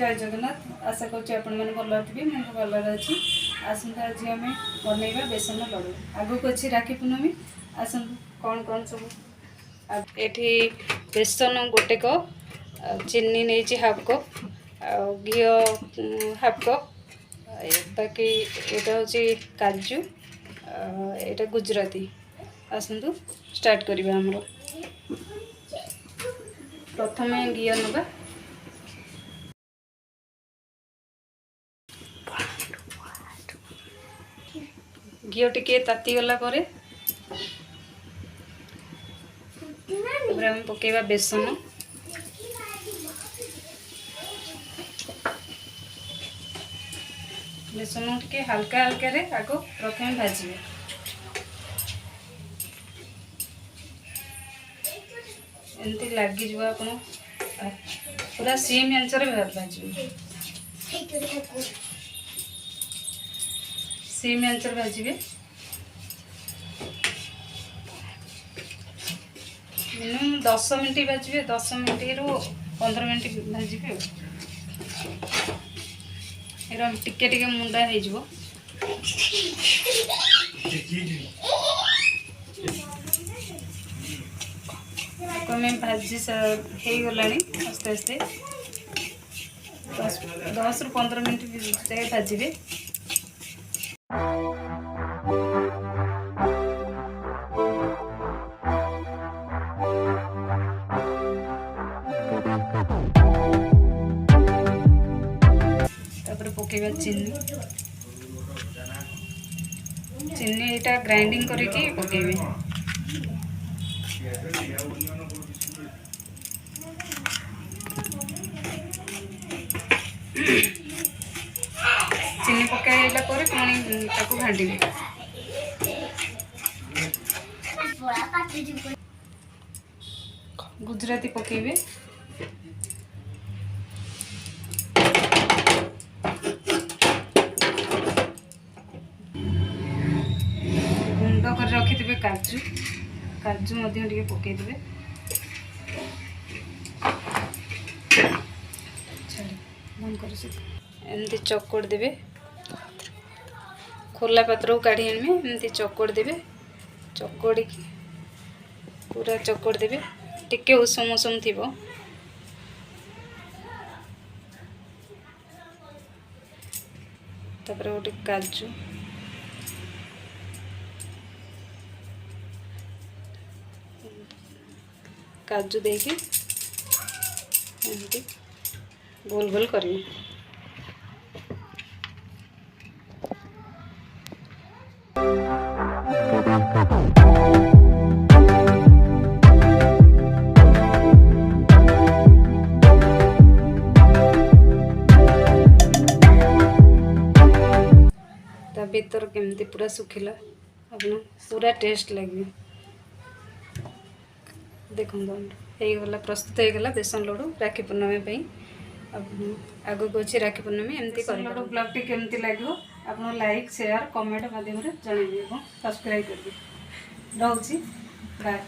जय जगन्नाथ। आशा करुँच आपण मैंने भल थे मैं भलर अच्छी। आसतु आज आम बनइबा बेसन लड्डू। आगक अच्छी राखी पूर्णमी। आसतु कौन कौन सब ये बेसन गोटे कप, चीनी नहीं हाफ कप, घी हाफ कप, बाकी यहाँ हूँ काजू, यहाँ गुजराती। आसतु स्टार्ट करवा। आमर प्रथम घी नवा। घी टिके ताती गला परे पकेबा बेसन। बेसन टिके हल्का हल्का रे आगो प्रथम भाजबे। एमती लगी आप पूरा सीम आंचर भाजबे। सीम आंचर भाजबे मिनिमम 10 मिनट भाजबे। 10 मिनट रु 15 मिनट भाजबे। टिके टिके मुंडा हो भाजी गला आस्ते आस्ते 10 रु 15 मिनट भाजबे। पकेबा चीनी। चीनी यहाँ ग्राइंडिंग करके पकेबे। चीनी पकाइला पुणी ताकू घांटे। गुजराती पकेबे। गुंड कर रखिथे काजू। काजू टे पकईदे। एमती चकोड़ देवे। खोला पात्र को काढ़ी आनबे। एमती चकोड़ देवे। चकोड़ी पूरा चकोड़ देवे। टिके उषम उषम थी। तापर गोटे काजू, काजू देके एमती गोल गोल करें। भीतर केमती पूरा सुखिला अपन पूरा टेस्ट लगे। देखो गला प्रस्तुत हो गला बेसन लड्डू राखी पूर्णमी। आगक अच्छी राखी पूर्णमी एमती कर लड्डू ब्लॉग टी केमती लगे आप लाइक शेयर कमेंट माध्यम जनइबे। सब्सक्राइब करेंगे। रोची बाय।